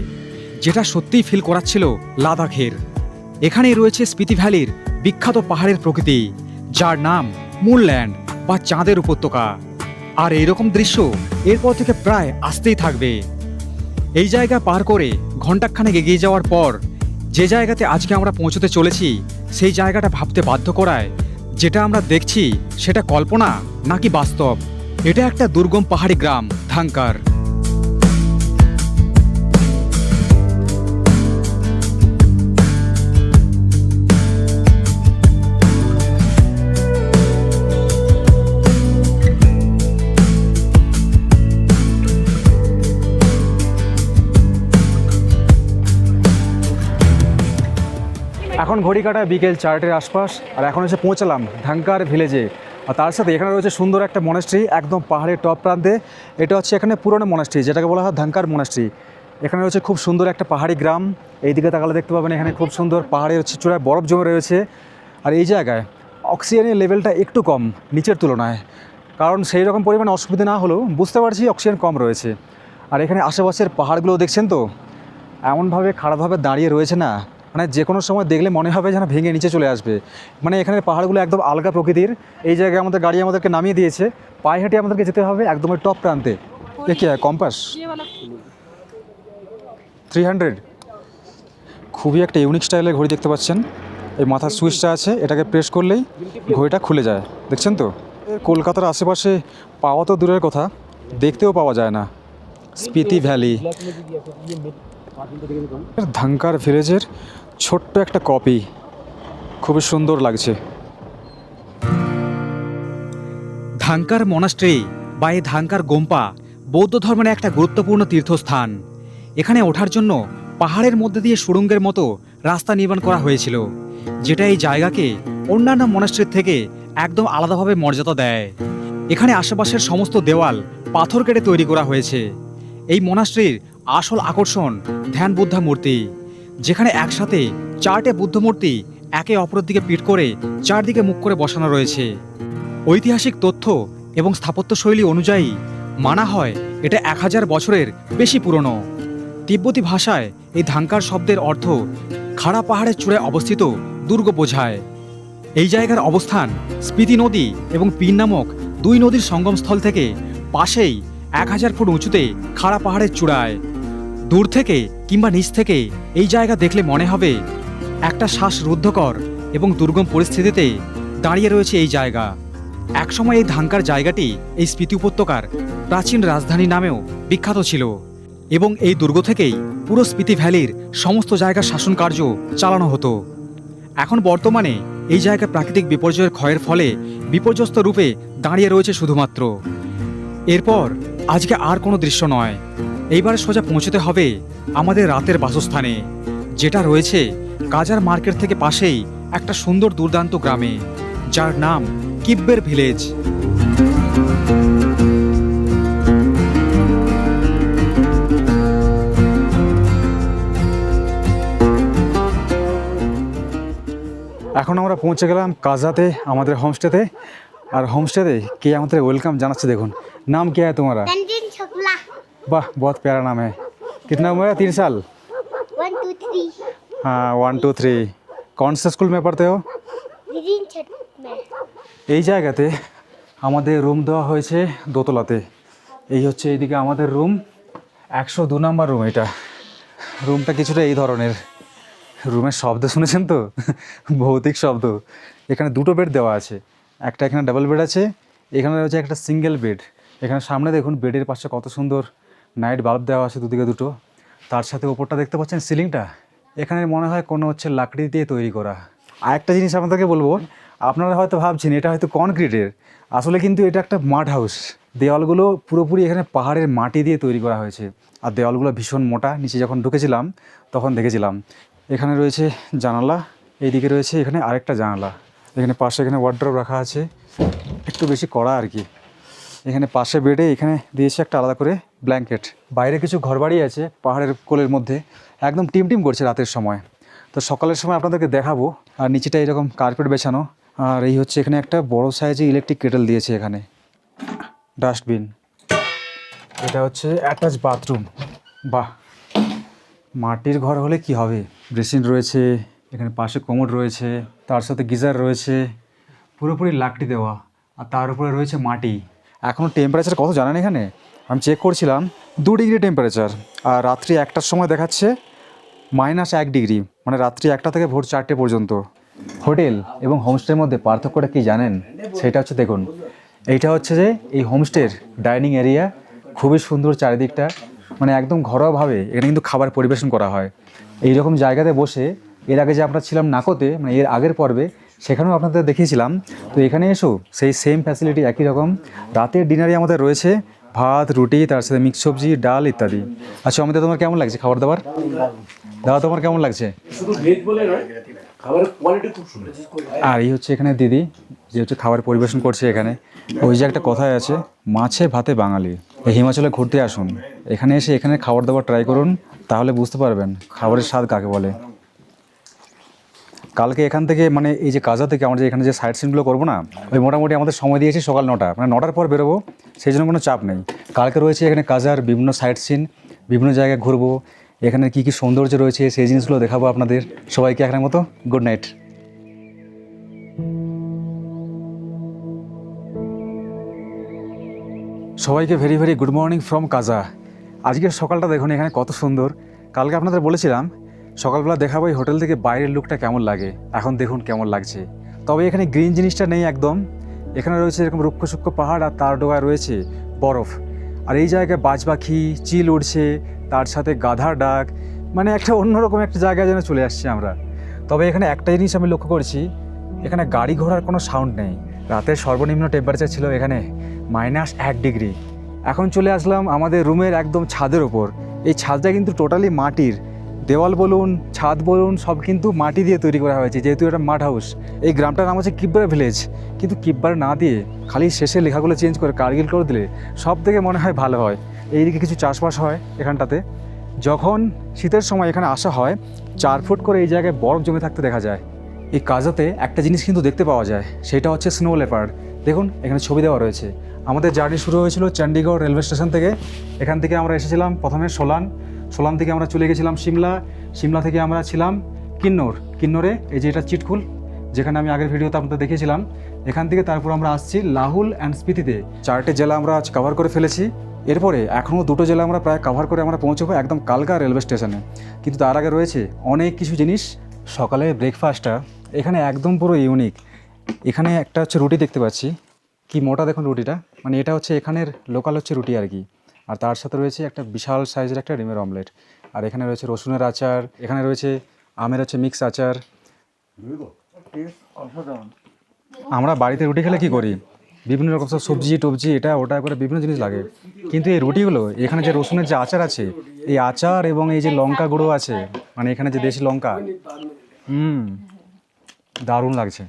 যেটা সত্যিই ফিল করাচ্ছিল লাদাখের। এখানেই রয়েছে স্পিতি ভ্যালির বিখ্যাত পাহাড়ের প্রকৃতি, যার নাম মুনল্যান্ড বা চাঁদের উপত্যকা। আর এইরকম দৃশ্য এরপর থেকে প্রায় আসতেই থাকবে। এই জায়গা পার করে ঘণ্টাখানেক এগিয়ে যাওয়ার পর যে জায়গাতে আজকে আমরা পৌঁছতে চলেছি, সেই জায়গাটা ভাবতে বাধ্য করায় যেটা আমরা দেখছি সেটা কল্পনা নাকি বাস্তব? এটা একটা দুর্গম পাহাড়ি গ্রাম ধাঙ্কার।
এখন ঘড়ি কাটায় বিকেল 4টের আশপাশ, আর এখন এসে পৌঁছালাম ধাঙ্কার ভিলেজে। আর তার সাথে এখানে রয়েছে সুন্দর একটা মনাস্ট্রি একদম পাহাড়ের টপ প্রান্তে। এটা হচ্ছে এখানে পুরনো মনাস্ট্রি, যেটাকে বলা হয় ধাঙ্কার মনাস্ট্রি। এখানে রয়েছে খুব সুন্দর একটা পাহাড়ি গ্রাম। এইদিকে তাকালে দেখতে পাবেন এখানে খুব সুন্দর পাহাড়ের চূড়ায় বরফ জমে রয়েছে। আর এই জায়গায় অক্সিজেনের লেভেলটা একটু কম নিচের তুলনায়, কারণ সেই রকম পরিমাণে অসুবিধা না হলেও বুঝতে পারছি অক্সিজেন কম রয়েছে। আর এখানে আশেপাশের পাহাড়গুলো দেখছেন তো, এমনভাবে খারাপভাবে দাঁড়িয়ে রয়েছে না, মানে যে কোনো সময় দেখলে মনে হবে যেন ভেঙে নিচে চলে আসবে। মানে এখানের পাহাড়গুলো একদম আলগা প্রকৃতির। এই জায়গায় আমাদের গাড়ি আমাদেরকে নামিয়ে দিয়েছে, পায়ে হেঁটে আমাদেরকে যেতে হবে একদম টপ প্রান্তে। এ কি কম্পাস 300, খুবই একটা ইউনিক স্টাইলের ঘড়ি দেখতে পাচ্ছেন। এই মাথার সুইচটা আছে, এটাকে প্রেস করলেই ঘড়িটা খুলে যায়, দেখছেন তো। কলকাতার আশেপাশে পাওয়া তো দূরের কথা, দেখতেও পাওয়া যায় না। স্পিতি ভ্যালি, ধাঙ্কার ভিলেজের ছোট্ট একটা কপি, খুবই সুন্দর লাগছে।
ধাঙ্কার মনাস্ট্রি বা এই ধাঙ্কার গোম্পা বৌদ্ধ ধর্মের একটা গুরুত্বপূর্ণ তীর্থস্থান। এখানে ওঠার জন্য পাহাড়ের মধ্যে দিয়ে সুড়ঙ্গের মতো রাস্তা নির্মাণ করা হয়েছিল, যেটা এই জায়গাকে অন্যান্য মনাস্ট্রির থেকে একদম আলাদাভাবে মর্যাদা দেয়। এখানে আশেপাশের সমস্ত দেওয়াল পাথর কেটে তৈরি করা হয়েছে। এই মনাস্ট্রির আসল আকর্ষণ ধ্যান বুদ্ধা মূর্তি, যেখানে একসাথে 4টে বুদ্ধ মূর্তি একে অপরের দিকে পিঠ করে চারদিকে মুখ করে বসানো রয়েছে। ঐতিহাসিক তথ্য এবং স্থাপত্যশৈলী অনুযায়ী মানা হয় এটা 1000 বছরের বেশি পুরনো। তিব্বতী ভাষায় এই ধাঙ্কার শব্দের অর্থ খাড়া পাহাড়ের চূড়ায় অবস্থিত দুর্গ বোঝায়। এই জায়গার অবস্থান স্পিতি নদী এবং পিন নামক 2 নদীর সঙ্গমস্থল থেকে পাশেই 1000 ফুট উঁচুতে খাড়া পাহাড়ের চূড়ায়। দূর থেকে কিংবা নিচ থেকে এই জায়গা দেখলে মনে হবে একটা শ্বাসরুদ্ধকর এবং দুর্গম পরিস্থিতিতে দাঁড়িয়ে রয়েছে এই জায়গা। একসময় এই ধাঙ্কার জায়গাটি এই স্পিতি উপত্যকার প্রাচীন রাজধানী নামেও বিখ্যাত ছিল, এবং এই দুর্গ থেকেই পুরো স্পিতি ভ্যালির সমস্ত জায়গার শাসন কার্য চালানো হতো। এখন বর্তমানে এই জায়গা প্রাকৃতিক বিপর্যয়ের ক্ষয়ের ফলে বিপর্যস্ত রূপে দাঁড়িয়ে রয়েছে শুধুমাত্র। এরপর আজকে আর কোনো দৃশ্য নয়, এইবার সোজা পৌঁছতে হবে আমাদের রাতের বাসস্থানে, যেটা রয়েছে কাজার মার্কেট থেকে পাশেই একটা সুন্দর দুর্দান্ত গ্রামে, যার নাম কিব্বের ভিলেজ।
এখন আমরা পৌঁছে গেলাম কাজাতে, আমাদের হোমস্টেতে। আর হোমস্টেতে কে আমাদের ওয়েলকাম জানাচ্ছে দেখুন। नाम क्या है तुम्हारा?
रंजन शुक्ला।
वाह, बहुत प्यारा नाम है। कितना उम्र है? 3 साल?
1 2 3
हाँ, 1 2 3। कौन से स्कूल में पढ़ते हो?
ग्रीन छत में।
এই জায়গাতে আমাদের রুম দেওয়া হয়েছে দোতলাতে। এই হচ্ছে এইদিকে আমাদের রুম, 102 নম্বর রুম। এটা রুমটা কিছুটা এই ধরনের। রুমের শব্দ শুনেছেন তো, ভৌতিক শব্দ। এখানে 2টো বেড দেওয়া আছে, একটা এখানে ডাবল বেড আছে, এখানে রয়েছে একটা সিঙ্গেল বেড। এখানে সামনে দেখুন বেডের পাশে কত সুন্দর নাইট বাল্ব দেওয়া আছে দুদিকে দুটো। তার সাথে ওপরটা দেখতে পাচ্ছেন সিলিংটা, এখানে মনে হয় কোনো হচ্ছে লাকড়ি দিয়ে তৈরি করা। আরেকটা জিনিস আপনাদেরকে বলবো, আপনারা হয়তো ভাবছেন এটা হয়তো কনক্রিটের, আসলে কিন্তু এটা একটা মাড হাউস। দেওয়ালগুলো পুরোপুরি এখানে পাহাড়ের মাটি দিয়ে তৈরি করা হয়েছে, আর দেওয়ালগুলো ভীষণ মোটা। নিচে যখন ঢুকেছিলাম তখন দেখেছিলাম। এখানে রয়েছে জানালা, এইদিকে রয়েছে এখানে আরেকটা জানালা। এখানে পাশে এখানে ওয়ার্ডরোব রাখা আছে, একটু বেশি কড়া আর কি। এখানে পাশে বেডে এখানে দিয়েছে একটা আলাদা করে ব্ল্যাঙ্কেট। বাইরে কিছু ঘরবাড়ি আছে পাহাড়ের কোলের মধ্যে, একদম টিম টিম করছে রাতের সময়। তো সকালের সময় আপনাদেরকে দেখাবো। আর নিচেটা এরকম কার্পেট বেছানো। আর এই হচ্ছে এখানে একটা বড় সাইজে ইলেকট্রিক কেটেল দিয়েছে, এখানে ডাস্টবিন। এটা হচ্ছে অ্যাটাচ বাথরুম। বাহ, মাটির ঘর হলে কি হবে। বেসিন রয়েছে, এখানে পাশে কোমোড রয়েছে, তার সাথে গিজার রয়েছে, পুরোপুরি লাকড়ি দেওয়া, আর তার উপরে রয়েছে মাটি। এখনও টেম্পারেচার কত জানেন এখানে? আমি চেক করছিলাম 2 ডিগ্রি টেম্পারেচার, আর রাত্রি 1টার সময় দেখাচ্ছে -1 ডিগ্রি, মানে রাত্রি 1টা থেকে ভোর 4টে পর্যন্ত। হোটেল এবং হোমস্টের মধ্যে পার্থক্যটা কি জানেন? সেটা হচ্ছে দেখুন, এইটা হচ্ছে যে এই হোমস্টের ডাইনিং এরিয়া খুবই সুন্দর, চারিদিকটা মানে একদম ঘরোয়াভাবে এখানে কিন্তু খাবার পরিবেশন করা হয়। এই রকম জায়গাতে বসে এর আগে যে আমরা ছিলাম নাকোতে, মানে এর আগের পর্বে, সেখানেও আপনাদের দেখিয়েছিলাম। তো এখানে এসেও সেই সেম ফ্যাসিলিটি একই রকম। রাতের ডিনারে আমাদের রয়েছে ভাত, রুটি, তার সাথে মিক্স সবজি, ডাল ইত্যাদি। আচ্ছা আমাদের, তোমার কেমন লাগছে খাবার দাবার? দাদা তোমার কেমন লাগছে?
শুধু ভেজ বলে নয়, খাবারের কোয়ালিটি খুব সুন্দর।
আর এই হচ্ছে এখানে দিদি যে হচ্ছে খাবার পরিবেশন করছে এখানে। ওই যে একটা কথাই আছে, মাছে ভাতে বাঙালি। এই হিমাচলে ঘুরতে আসুন, এখানে এসে এখানে খাবার দাবার ট্রাই করুন, তাহলে বুঝতে পারবেন খাবারের স্বাদ কাকে বলে। কালকে এখান থেকে মানে এই যে কাজা থেকে আমরা যে এখানে যে সাইট সিনগুলো করবো না, ওই মোটামুটি আমাদের সময় দিয়েছি সকাল 9টা, মানে 9টার পর বেরোবো, সেই জন্য কোনো চাপ নেই। কালকে রয়েছে এখানে কাজার বিভিন্ন সাইট সিন, বিভিন্ন জায়গায় ঘুরবো, এখানে কী কী সৌন্দর্য রয়েছে সেই জিনিসগুলো দেখাবো আপনাদের সবাইকে। এখানের মতো গুড নাইট। সবাইকে very very good morning from কাজা। আজকের সকালটা দেখুন এখানে কত সুন্দর। কালকে আপনাদের বলেছিলাম সকালবেলা দেখাবো এই হোটেল থেকে বাইরের লুকটা কেমন লাগে, এখন দেখুন কেমন লাগছে। তবে এখানে গ্রিন জিনিসটা নেই একদম, এখানে রয়েছে এরকম রুক্ষ সূক্ষ্ম পাহাড় আর তার ডোগায় রয়েছে বরফ। আর এই জায়গায় বাজ পাখি চিল উড়ছে, তার সাথে গাধার ডাক, মানে একটা অন্যরকম একটা জায়গায় যেন চলে আসছি আমরা। তবে এখানে একটা জিনিস আমি লক্ষ্য করছি, এখানে গাড়ি ঘোড়ার কোনো সাউন্ড নেই। রাতের সর্বনিম্ন টেম্পারেচার ছিল এখানে -1 ডিগ্রি। এখন চলে আসলাম আমাদের রুমের একদম ছাদের ওপর। এই ছাদটা কিন্তু টোটালি মাটির, দেওয়াল বলুন ছাদ বলুন সব কিন্তু মাটি দিয়ে তৈরি করা হয়েছে, যেহেতু এটা মাড হাউস। এই গ্রামটার নাম হচ্ছে কিব্বার ভিলেজ, কিন্তু কিব্বার না দিয়ে খালি শেষে লেখাগুলো চেঞ্জ করে কার্গিল করে দিলে সব থেকে মনে হয় ভালো হয়। এইদিকে কিছু চাষবাস হয় এখানটাতে। যখন শীতের সময় এখানে আসা হয় 4 ফুট করে এই জায়গায় বরফ জমে থাকতে দেখা যায়। এই কাজাতে একটা জিনিস কিন্তু দেখতে পাওয়া যায়, সেটা হচ্ছে স্নো লেপার্ড। দেখুন এখানে ছবি দেওয়া রয়েছে। আমাদের জার্নি শুরু হয়েছিল চণ্ডীগড় রেলওয়ে স্টেশন থেকে। এখান থেকে আমরা এসেছিলাম প্রথমে সোলান, সোলান থেকে আমরা চলে গেছিলাম সিমলা, সিমলা থেকে আমরা ছিলাম কিন্নর, কিন্নরে এই যে এটা চিটকুল, যেখানে আমি আগের ভিডিওতে আপনাদের দেখিয়েছিলাম। এখান থেকে তারপর আমরা আসছি লাহুল অ্যান্ড স্পিতিতে। 4টে জেলা আমরা আজ কভার করে ফেলেছি। এরপরে এখনও 2টো জেলা আমরা প্রায় কভার করে আমরা পৌঁছবো একদম কালকা রেলওয়ে স্টেশনে। কিন্তু তার আগে রয়েছে অনেক কিছু জিনিস। সকালে ব্রেকফাস্টটা এখানে একদম পুরো ইউনিক। এখানে একটা হচ্ছে রুটি দেখতে পাচ্ছি, কি মোটা দেখুন রুটিটা, মানে এটা হচ্ছে এখানের লোকাল হচ্ছে রুটি আর কি। আর তার সাথে রয়েছে একটা বিশাল সাইজের একটা ডিমের অমলেট। আর এখানে রয়েছে রসুনের আচার, এখানে রয়েছে আমের হচ্ছে মিক্স আচার। আমরা বাড়িতে রুটি খেলে কি করি, বিভিন্ন রকম সব সবজি টবজি এটা ওটা করে বিভিন্ন জিনিস লাগে, কিন্তু এই রুটিগুলো এখানে যে রসুনের যে আচার আছে, এই আচার এবং এই যে লঙ্কা গুঁড়ো আছে, মানে এখানে যে দেশি লঙ্কা, দারুণ লাগছে।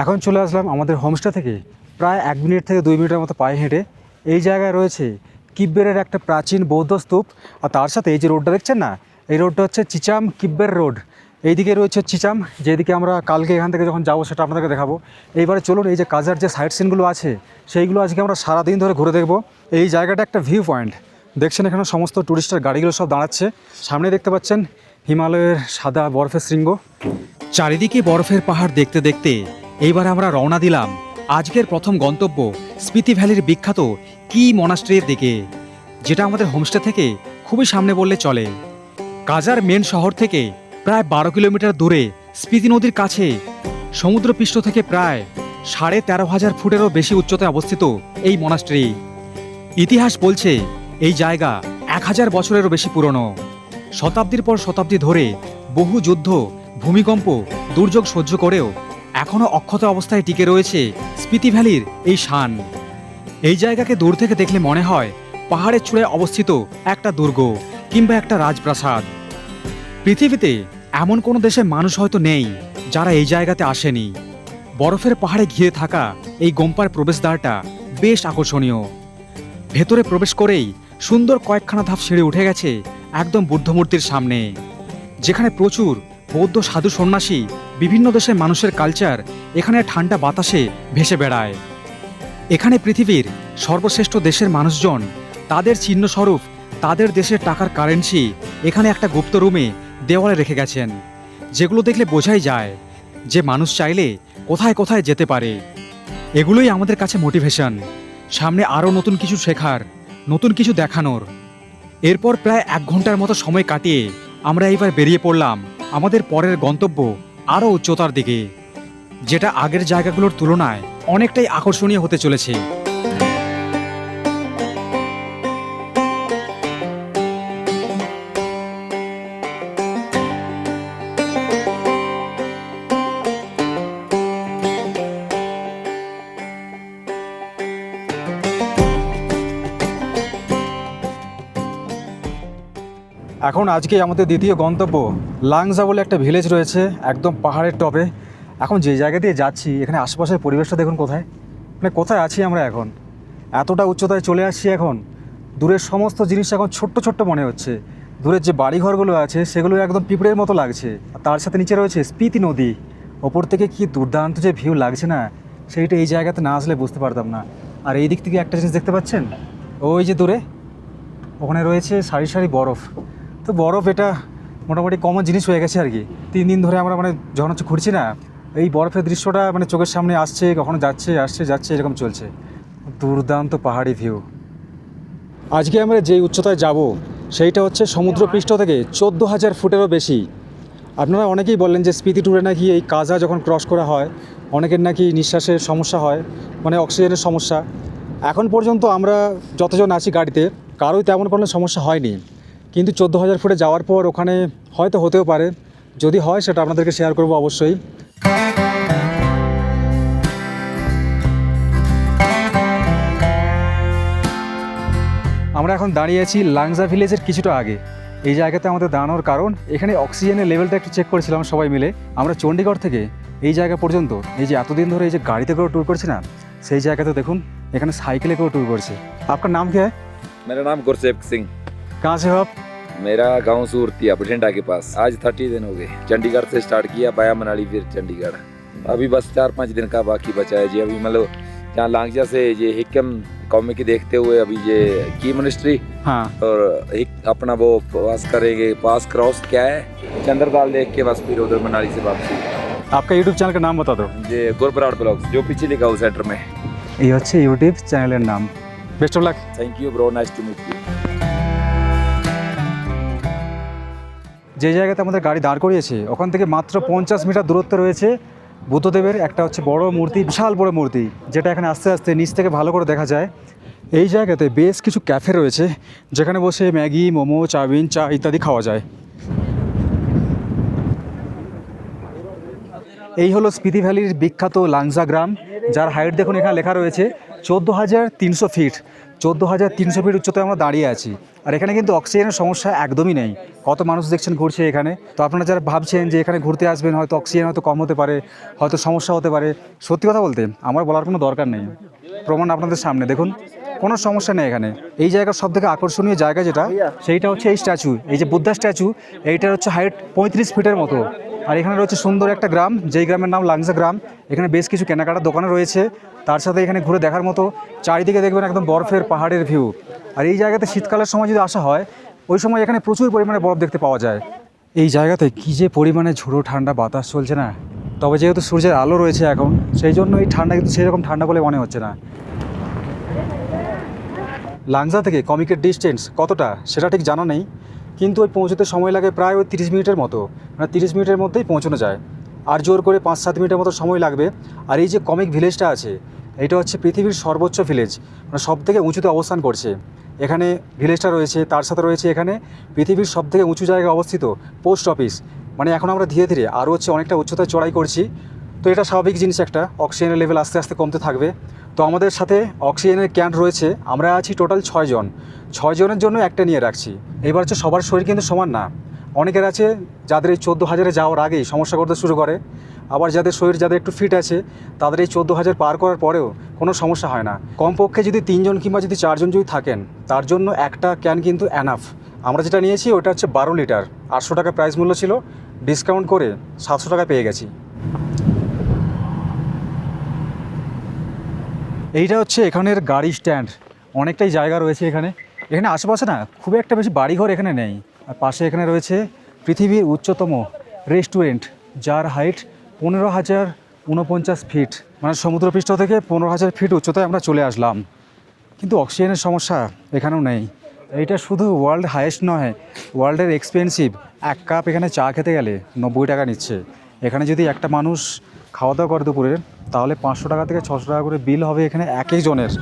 এখন চলে আসলাম আমাদের হোমস্টে থেকে প্রায় 1 মিনিট থেকে 2 মিনিটের মতো পায়ে হেঁটে। এই জায়গায় রয়েছে কিব্বেরের একটা প্রাচীন বৌদ্ধ স্তূপ, আর তার সাথে এই যে রোডটা দেখছেন না, এই রোডটা হচ্ছে চিচাম কিব্বের রোড। এইদিকে রয়েছে চিচাম, যেদিকে আমরা কালকে এখান থেকে যখন যাবো সেটা আপনাদেরকে দেখাবো। এইবারে চলুন এই যে কাজার যে সাইট সিনগুলো আছে সেইগুলো আজকে আমরা সারাদিন ধরে ঘুরে দেখব। এই জায়গাটা একটা ভিউ পয়েন্ট, দেখছেন এখানে সমস্ত টুরিস্টের গাড়িগুলো সব দাঁড়াচ্ছে। সামনে দেখতে পাচ্ছেন হিমালয়ের সাদা বরফের শৃঙ্গ,
চারিদিকে বরফের পাহাড় দেখতে দেখতে এইবার আমরা রওনা দিলাম আজকের প্রথম গন্তব্য স্পিতি ভ্যালির বিখ্যাত কি মনাস্ট্রির দিকে, যেটা আমাদের হোমস্টে থেকে খুবই সামনে বললে চলে। কাজার মেন শহর থেকে প্রায় 12 কিলোমিটার দূরে স্পিতি নদীর কাছে সমুদ্রপৃষ্ঠ থেকে প্রায় 13,500 ফুটেরও বেশি উচ্চতায় অবস্থিত এই মনাস্ট্রি। ইতিহাস বলছে এই জায়গা 1000 বছরেরও বেশি পুরনো। শতাব্দীর পর শতাব্দী ধরে বহু যুদ্ধ, ভূমিকম্প, দুর্যোগ সহ্য করেও এখনও অক্ষত অবস্থায় টিকে রয়েছে স্পিতি ভ্যালির এই শান। এই জায়গাকে দূর থেকে দেখলে মনে হয় পাহাড়ের চূড়ায় অবস্থিত একটা দুর্গ কিংবা একটা রাজপ্রাসাদ। পৃথিবীতে এমন কোনো দেশে মানুষ হয়তো নেই যারা এই জায়গাতে আসেনি। বরফের পাহাড়ে ঘিরে থাকা এই গোম্পার প্রবেশদ্বারটা বেশ আকর্ষণীয়। ভেতরে প্রবেশ করেই সুন্দর কয়েকখানা ধাপ সিঁড়ি উঠে গেছে একদম বুদ্ধমূর্তির সামনে, যেখানে প্রচুর বৌদ্ধ সাধু সন্ন্যাসী, বিভিন্ন দেশের মানুষের কালচার এখানে ঠান্ডা বাতাসে ভেসে বেড়ায়। এখানে পৃথিবীর সর্বশ্রেষ্ঠ দেশের মানুষজন তাদের চিহ্নস্বরূপ তাদের দেশের টাকার কারেন্সি এখানে একটা গুপ্ত রুমে দেওয়ালে রেখে গেছেন, যেগুলো দেখলে বোঝাই যায় যে মানুষ চাইলে কোথায় কোথায় যেতে পারে। এগুলোই আমাদের কাছে মোটিভেশন, সামনে আরও নতুন কিছু শেখার, নতুন কিছু দেখানোর। এরপর প্রায় 1 ঘন্টার মতো সময় কাটিয়ে আমরা এইবার বেরিয়ে পড়লাম আমাদের পরের গন্তব্য আরও উচ্চতার দিকে, যেটা আগের জায়গাগুলোর তুলনায় অনেকটাই আকর্ষণীয় হতে চলেছে।
এখন আজকে আমাদের দ্বিতীয় গন্তব্য লাংজা বলে একটা ভিলেজ রয়েছে একদম পাহাড়ের টপে। এখন যে জায়গা দিয়ে যাচ্ছি এখানে আশেপাশের পরিবেশটা দেখুন কোথায়, মানে কোথায় আছি আমরা এখন, এতটা উচ্চতায় চলে আসছি। এখন দূরের সমস্ত জিনিস এখন ছোট্ট ছোট্ট মনে হচ্ছে। দূরের যে বাড়িঘরগুলো আছে সেগুলো একদম পিঁপড়ের মতো লাগছে, আর তার সাথে নিচে রয়েছে স্পিতি নদী। ওপর থেকে কি দুর্দান্ত যে ভিউ লাগছে না, সেইটা এই জায়গাতে না আসলে বুঝতে পারতাম না। আর এই দিক থেকে একটা জিনিস দেখতে পাচ্ছেন, ওই যে দূরে ওখানে রয়েছে সারি সারি বরফ। তো বরফ এটা মোটামুটি কমন জিনিস হয়ে গেছে আর কি। 3 দিন ধরে আমরা মানে যখন হচ্ছে ঘুরছি না, এই বরফের দৃশ্যটা মানে চোখের সামনে আসছে, কখনো যাচ্ছে আসছে যাচ্ছে, এরকম চলছে। দুর্দান্ত পাহাড়ি ভিউ। আজকে আমরা যেই উচ্চতায় যাব সেইটা হচ্ছে সমুদ্রপৃষ্ঠ থেকে 14,000 ফুটেরও বেশি। আপনারা অনেকেই বললেন যে স্পিতি ট্যুরে নাকি এই কাজা যখন ক্রস করা হয় অনেকের নাকি নিঃশ্বাসের সমস্যা হয়, মানে অক্সিজেনের সমস্যা। এখন পর্যন্ত আমরা যতজন আছি গাড়িতে কারোই তেমন কোনো সমস্যা হয়নি, কিন্তু 14,000 ফুটে যাওয়ার পর ওখানে হয়তো হতেও পারে। যদি হয় সেটা আপনাদেরকে শেয়ার করব অবশ্যই। আমরা এখন দাঁড়িয়ে আছি লাংজা ভিলেজের কিছুটা আগে। এই জায়গাতে আমাদের দাঁড়ানোর কারণ এখানে অক্সিজেনের লেভেলটা একটু চেক করেছিলাম সবাই মিলে। আমরা চণ্ডীগড় থেকে এই জায়গা পর্যন্ত এই যে এতদিন ধরে এই যে গাড়িতে করে ট্যুর করছি না, সেই জায়গাতে দেখুন এখানে সাইকেলে করে ট্যুর করছি। আপনার নাম কি?
मेरा नाम गुरसेवक सिंह।
कहाँ से हो आप?
मेरा गांव सूरतिया बठिंडा के पास। आज 30 दिन हो गए। चंडीगढ़ से स्टार्ट किया, बाया मनाली फिर चंडीगढ़। अभी बस 4-5 दिन का बाकी बचा है जी। अभी मतलब यहाँ लांगजा से ये हिक्कम कौमे की देखते हुए अभी ये की मिनिस्ट्री
हाँ।
और अपना वो पास करेंगे। पास क्रॉस क्या है चंद्रदाल देख के बस फिर उधर मनाली से वापसी।
आपका यूट्यूब चैनल का नाम बता दो।
ये गुरबराड़ ब्लॉग्स जो पीछे लिखा हुआ सेंटर में।
ये হচ্ছে ইউটিউব চ্যানেলের নাম। Best of luck.
Thank you bro, nice to meet you.
যে জায়গাতে আমাদের গাড়ি দাঁড় করিয়েছে ওখান থেকে মাত্র 50 মিটার দূরত্বে রয়েছে বুদ্ধদেবের একটা হচ্ছে বড় মূর্তি, বিশাল বড় মূর্তি, যেটা এখানে আস্তে আস্তে নিচ থেকে ভালো করে দেখা যায়। এই জায়গাতে বেশ কিছু ক্যাফে রয়েছে যেখানে বসে ম্যাগি, মোমো, চাউমিন, চা ইত্যাদি খাওয়া যায়। এই হলো স্পিতি ভ্যালির বিখ্যাত লাংজা গ্রাম, যার হাইট দেখুন এখানে লেখা রয়েছে 14,300 ফিট। 14,300 ফিট উচ্চতায় আমরা দাঁড়িয়ে আছি। আর এখানে কিন্তু অক্সিজেনের সমস্যা একদমই নেই। কত মানুষ দেখছেন ঘুরছে এখানে। তো আপনারা যারা ভাবছেন যে এখানে ঘুরতে আসবেন হয়তো অক্সিজেন হয়তো কম হতে পারে, হয়তো সমস্যা হতে পারে, সত্যি কথা বলতে আমার বলার কোনো দরকার নেই। প্রমাণ আপনাদের সামনে দেখুন, কোনো সমস্যা নেই এখানে। এই জায়গার সবথেকে আকর্ষণীয় জায়গা যেটা, সেইটা হচ্ছে এই স্ট্যাচু, এই যে বুদ্ধা স্ট্যাচু, এইটার হচ্ছে হাইট 35 ফিটের মতো। আর এখানে রয়েছে সুন্দর একটা গ্রাম, যেই গ্রামের নাম লাংজা গ্রাম। এখানে বেশ কিছু কেনাকাটার দোকানে রয়েছে, তার সাথে এখানে ঘুরে দেখার মতো চারিদিকে দেখবেন একদম বরফের পাহাড়ের ভিউ। আর এই জায়গাতে শীতকালের সময় যদি আসা হয় ওই সময় এখানে প্রচুর পরিমাণে বরফ দেখতে পাওয়া যায়। এই জায়গাতে কী যে পরিমাণে ঝোড়ো ঠান্ডা বাতাস চলছে না, তবে যেহেতু সূর্যের আলো রয়েছে এখন, সেই জন্য এই ঠান্ডা কিন্তু সেরকম ঠান্ডা বলে মনে হচ্ছে না। লাংজা থেকে কমিকের ডিস্টেন্স কতটা সেটা ঠিক জানা নেই, কিন্তু ওই পৌঁছতে সময় লাগে প্রায় ওই 30 মিনিটের মতো, মানে 30 মিনিটের মধ্যেই পৌঁছানো যায়। আর জোর করে 5-7 মিনিটের মতো সময় লাগবে। আর এই যে কমিক ভিলেজটা আছে এটা হচ্ছে পৃথিবীর সর্বোচ্চ ভিলেজ, মানে সব থেকে উঁচুতে অবস্থান করছে। এখানে ভিলেজটা রয়েছে, তার সাথে রয়েছে এখানে পৃথিবীর সব থেকে উঁচু জায়গায় অবস্থিত পোস্ট অফিস। মানে এখন আমরা ধীরে ধীরে আরও হচ্ছে অনেকটা উচ্চতায় চড়াই করছি। তো এটা স্বাভাবিক জিনিস, একটা অক্সিজেনের লেভেল আস্তে আস্তে কমতে থাকবে। তো আমাদের সাথে অক্সিজেনের ক্যান রয়েছে, আমরা আছি টোটাল 6 জন। 6 জনের জন্য একটা নিয়ে রাখছি। এবার হচ্ছে সবার শরীর কিন্তু সমান না, অনেকের আছে যাদের এই 14,000-এ যাওয়ার আগেই সমস্যা করতে শুরু করে, আবার যাদের শরীর যাদের একটু ফিট আছে তাদের এই 14,000 পার করার পরেও কোনো সমস্যা হয় না। কমপক্ষে যদি 3 জন কিংবা যদি 4 জন যদি থাকেন তার জন্য একটা ক্যান কিন্তু অ্যানাফ। আমরা যেটা নিয়েছি ওটা হচ্ছে 12 লিটার, 800 টাকা প্রাইস মূল্য ছিল, ডিসকাউন্ট করে 700 টাকা পেয়ে গেছি। এইটা হচ্ছে এখানের গাড়ি স্ট্যান্ড, অনেকটাই জায়গা রয়েছে এখানে। এখানে আশেপাশে না খুব একটা বেশি বাড়িঘর এখানে নেই। আর পাশে এখানে রয়েছে পৃথিবীর উচ্চতম রেস্টুরেন্ট, যার হাইট 15,049 ফিট, মানে সমুদ্রপৃষ্ঠ থেকে 15,000 ফিট উচ্চতায় আমরা চলে আসলাম। কিন্তু অক্সিজেনের সমস্যা এখানেও নেই। এইটা শুধু ওয়ার্ল্ড হাইয়েস্ট নয়, ওয়ার্ল্ডের এক্সপেন্সিভ এক কাপ এখানে চা খেতে গেলে 90 টাকা নিচ্ছে। এখানে যদি একটা মানুষ খাওয়া দাওয়া করে দুপুরে, তাহলে 500 টাকা থেকে 600 টাকা করে বিল হবে এখানে এক একজনের।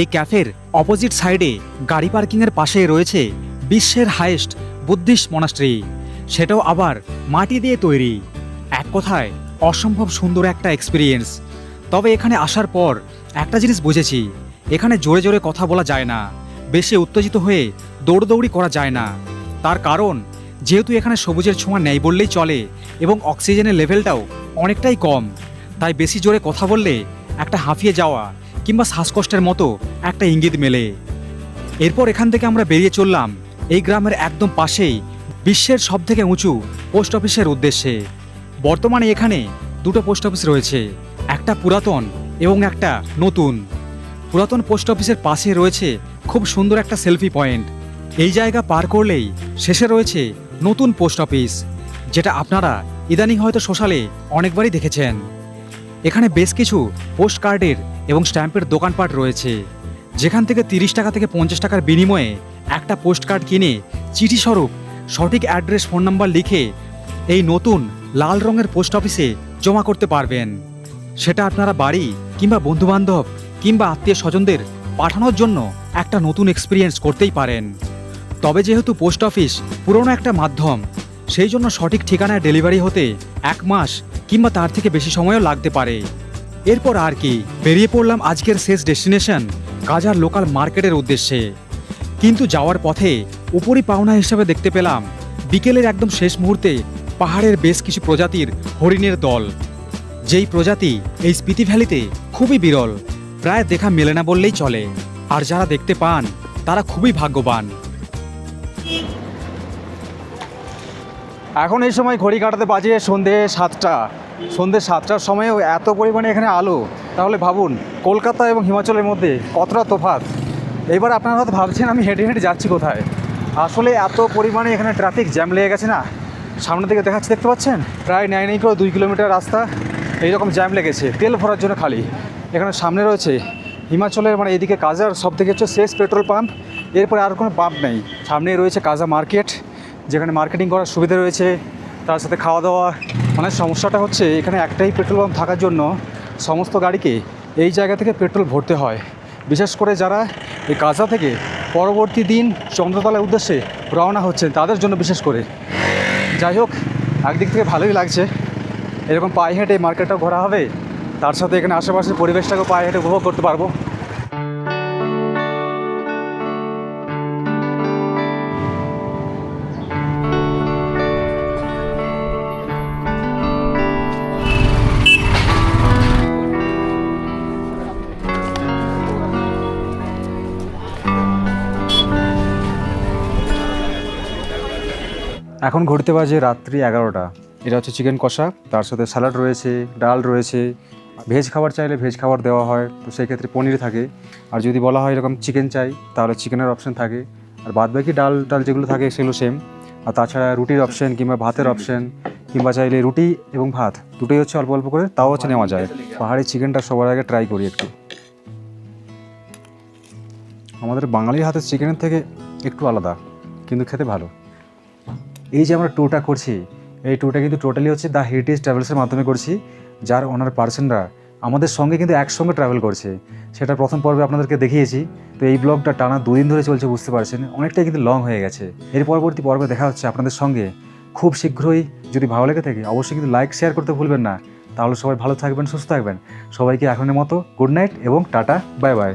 এই ক্যাফের অপোজিট সাইডে গাড়ি পার্কিংয়ের পাশে রয়েছে বিশ্বের হাইয়েস্ট বুদ্ধিস্ট মনাস্ট্রি, সেটাও আবার মাটি দিয়ে তৈরি। এক কথায় অসম্ভব সুন্দর একটা এক্সপিরিয়েন্স। তবে এখানে আসার পর একটা জিনিস বুঝেছি, এখানে জোরে জোরে কথা বলা যায় না, বেশি উত্তেজিত হয়ে দৌড়দৌড়ি করা যায় না। তার কারণ যেহেতু এখানে সবুজের ছোঁয়া নেই বললেই চলে এবং অক্সিজেনের লেভেলটাও অনেকটাই কম, তাই বেশি জোরে কথা বললে একটা হাঁফিয়ে যাওয়া কিংবা শ্বাসকষ্টের মতো একটা ইঙ্গিত মেলে। এরপর এখান থেকে আমরা বেরিয়ে চললাম এই গ্রামের একদম পাশেই বিশ্বের সবথেকে উঁচু পোস্ট অফিসের উদ্দেশ্যে। বর্তমানে এখানে দুটো পোস্ট অফিস রয়েছে, একটা পুরাতন এবং একটা নতুন। পুরাতন পোস্ট অফিসের পাশে রয়েছে খুব সুন্দর একটা সেলফি পয়েন্ট। এই জায়গা পার করলেই শেষে রয়েছে নতুন পোস্ট অফিস, যেটা আপনারা ইদানিং হয়তো সোশ্যালে অনেকবারই দেখেছেন। এখানে বেশ কিছু পোস্ট কার্ডের এবং স্ট্যাম্পের দোকানপাট রয়েছে, যেখান থেকে 30 টাকা থেকে 50 টাকার বিনিময়ে একটা পোস্ট কার্ড কিনে চিঠি স্বরূপ সঠিক অ্যাড্রেস, ফোন নাম্বার লিখে এই নতুন লাল রঙের পোস্ট অফিসে জমা করতে পারবেন। সেটা আপনারা বাড়ি কিংবা বন্ধুবান্ধব কিংবা আত্মীয় স্বজনদের পাঠানোর জন্য একটা নতুন এক্সপিরিয়েন্স করতেই পারেন। তবে যেহেতু পোস্ট অফিস পুরনো একটা মাধ্যম, সেই জন্য সঠিক ঠিকানায় ডেলিভারি হতে 1 মাস কিংবা তার থেকে বেশি সময়ও লাগতে পারে। এরপর আর কি, বেরিয়ে পড়লাম আজকের শেষ ডেস্টিনেশন কাজার লোকাল মার্কেটের উদ্দেশ্যে। কিন্তু যাওয়ার পথে উপরই পাওনা হিসাবে দেখতে পেলাম বিকেলের একদম শেষ মুহূর্তে পাহাড়ের বেশ কিছু প্রজাতির হরিণের দল, যেই প্রজাতি এই স্পিতি ভ্যালিতে খুবই বিরল, প্রায় দেখা মেলে না বললেই চলে। আর যারা দেখতে পান তারা খুবই ভাগ্যবান।
এখন এই সময় ঘড়ি কাটাতে বাজে সন্ধে 7টা। সন্ধে 7টার সময়ও এত পরিমাণে এখানে আলো, তাহলে ভাবুন কলকাতা এবং হিমাচলের মধ্যে কতটা তফাৎ। এবার আপনারা হয়তো ভাবছেন আমি হেঁটে হেঁটে যাচ্ছি কোথায়। আসলে এত পরিমাণে এখানে ট্রাফিক জ্যাম লেগে গেছে না, সামনে থেকে দেখাচ্ছি, দেখতে পাচ্ছেন প্রায় নেই করে 2 কিলোমিটার রাস্তা এইরকম জ্যাম লেগেছে তেল ভরার জন্য খালি। এখানে সামনে রয়েছে হিমাচলের মানে এদিকে কাজার সব থেকে হচ্ছে শেষ পেট্রোল পাম্প, এরপরে আর কোনো পাম্প নেই। সামনেই রয়েছে কাজা মার্কেট, যেখানে মার্কেটিং করার সুবিধা রয়েছে, তার সাথে খাওয়া দাওয়া। মানে সমস্যাটা হচ্ছে এখানে একটাই পেট্রোল পাম্প থাকার জন্য সমস্ত গাড়িকে এই জায়গা থেকে পেট্রোল ভরতে হয়। বিশেষ করে যারা এই কাজা থেকে পরবর্তী দিন চন্দ্রতলার উদ্দেশ্যে রওনা হচ্ছেন তাদের জন্য বিশেষ করে। যাই হোক, একদিক থেকে ভালোই লাগছে, এরকম পায়ে হেঁটে মার্কেটটাও ঘোরা হবে, তার সাথে এখানে আশেপাশের পরিবেশটাকেও পায়ে হেঁটে উপভোগ করতে পারবো। এখন ঘুরতে বাজে রাত্রি 11টা। এটা হচ্ছে চিকেন কষা, তার সাথে স্যালাড রয়েছে, ডাল রয়েছে। ভেজ খাবার চাইলে ভেজ খাবার দেওয়া হয়, তো সেই ক্ষেত্রে পনির থাকে। আর যদি বলা হয় এরকম চিকেন চাই তাহলে চিকেনের অপশান থাকে। আর বাদবাকি ডাল যেগুলো থাকে সেগুলো সেম। আর তাছাড়া রুটির অপশান কিংবা ভাতের অপশান, কিংবা চাইলে রুটি এবং ভাত দুটোই হচ্ছে অল্প অল্প করে, তাও হচ্ছে নেওয়া যায়। পাহাড়ি চিকেনটা সবার আগে ট্রাই করি একটু। আমাদের বাঙালির হাতের চিকেনের থেকে একটু আলাদা, কিন্তু খেতে ভালো। এই যে আমরা ট্যুরটা করছি, এই ট্যুরটা কিন্তু টোটালি হচ্ছে দ্য হেরিটেজ ট্রাভেলসের মাধ্যমে করছি, যার ওনার পার্সনরা আমাদের সঙ্গে কিন্তু একসঙ্গে ট্রাভেল করছে। সেটা প্রথম পর্বে আপনাদেরকে দেখিয়েছি। তো এই ব্লগটা টানা 2 দিন ধরে চলছে, বুঝতে পারছেন অনেকটাই কিন্তু লং হয়ে গেছে। এর পরবর্তী পর্বে দেখা হচ্ছে আপনাদের সঙ্গে খুব শীঘ্রই। যদি ভালো লেগে থাকে অবশ্যই কিন্তু লাইক শেয়ার করতে ভুলবেন না। তাহলে সবাই ভালো থাকবেন, সুস্থ থাকবেন। সবাইকে এখনের মতো গুড নাইট এবং টাটা, বাই বাই।